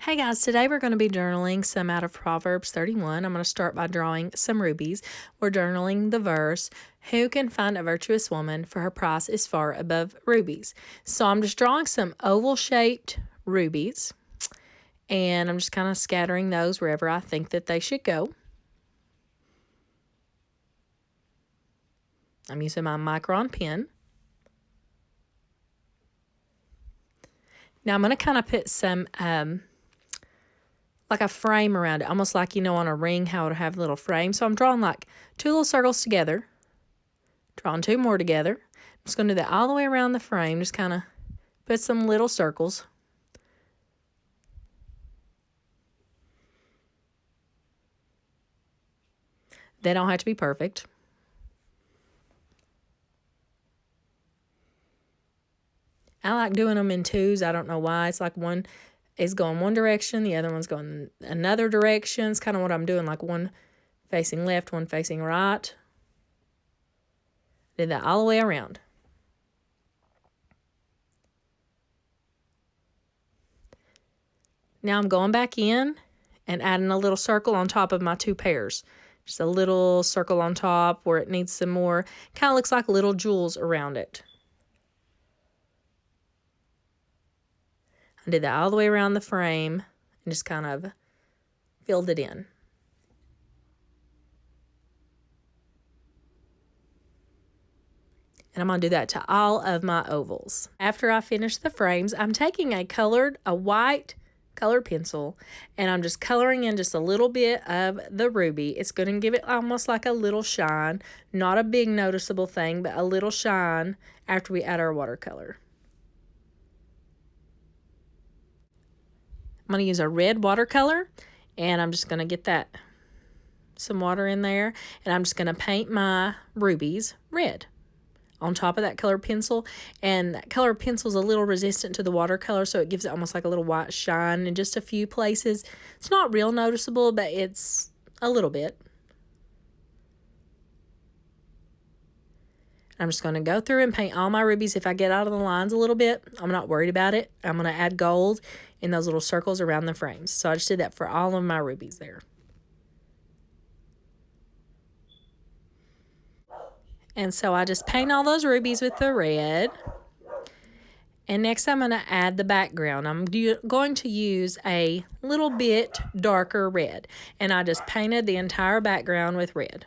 Hey guys, today we're going to be journaling some out of Proverbs 31. I'm going to start by drawing some rubies. We're journaling the verse, "Who can find a virtuous woman, for her price is far above rubies." So I'm just drawing some oval-shaped rubies, and I'm just kind of scattering those wherever I think that they should go. I'm using my Micron pen. Now I'm going to kind of put some like a frame around it, almost like, on a ring, how it would have a little frame. So I'm drawing like 2 little circles together, drawing 2 more together. I'm just going to do that all the way around the frame, just kind of put some little circles. They don't have to be perfect. I like doing them in twos. I don't know why. It's like one is going one direction, the other one's going another direction. It's kind of what I'm doing, like one facing left, one facing right. Did that all the way around. Now I'm going back in and adding a little circle on top of my 2 pairs. Just a little circle on top where it needs some more. Kind of looks like little jewels around it. I did that all the way around the frame and just kind of filled it in. And I'm going to do that to all of my ovals. After I finish the frames, I'm taking a white colored pencil, and I'm just coloring in just a little bit of the ruby. It's going to give it almost like a little shine. Not a big noticeable thing, but a little shine after we add our watercolor. I'm going to use a red watercolor, and I'm just going to get some water in there, and I'm just going to paint my rubies red on top of that colored pencil. And that colored pencil is a little resistant to the watercolor, so it gives it almost like a little white shine in just a few places. It's not real noticeable, but it's a little bit. I'm just going to go through and paint all my rubies. If I get out of the lines a little bit, I'm not worried about it. I'm going to add gold in those little circles around the frames. So I just did that for all of my rubies there. And so I just paint all those rubies with the red. And next I'm going to add the background. I'm going to use a little bit darker red. And I just painted the entire background with red.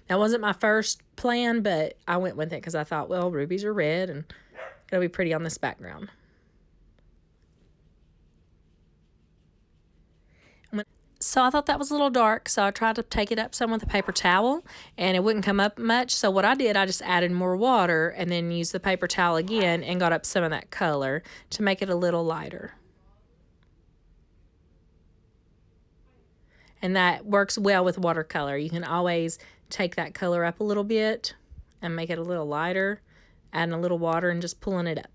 That wasn't my first plan, but I went with it because I thought, well, rubies are red and it'll be pretty on this background. So I thought that was a little dark, so I tried to take it up some with a paper towel, and it wouldn't come up much. So what I did, I just added more water and then used the paper towel again and got up some of that color to make it a little lighter. And that works well with watercolor. You can always take that color up a little bit and make it a little lighter, adding a little water and just pulling it up.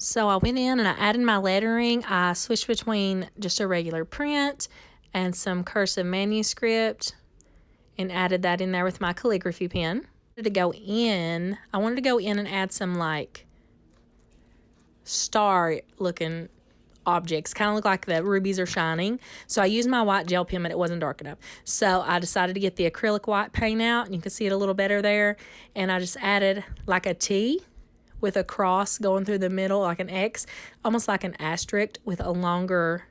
So I went in and I added my lettering. I switched between just a regular print and some cursive manuscript and added that in there with my calligraphy pen. I wanted to go in and add some like star looking objects, kind of look like the rubies are shining. So I used my white gel pen, but it wasn't dark enough. So I decided to get the acrylic white paint out, and you can see it a little better there. And I just added like a T with a cross going through the middle, like an X, almost like an asterisk with a longer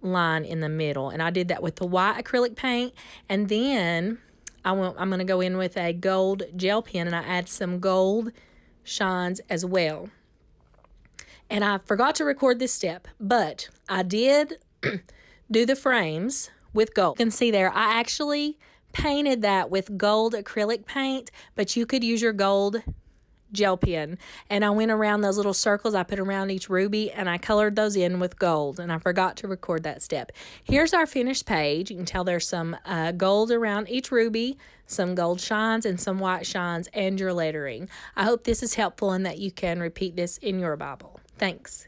line in the middle. And I did that with the white acrylic paint. And then I'm going to go in with a gold gel pen, and I add some gold shines as well. And I forgot to record this step, but I did do the frames with gold. You can see there, I actually painted that with gold acrylic paint, but you could use your gold gel pen. And I went around those little circles I put around each ruby, and I colored those in with gold, and I forgot to record that step. Here's our finished page. You can tell there's some gold around each ruby, some gold shines and some white shines, and your lettering. I hope this is helpful and that you can repeat this in your Bible. Thanks.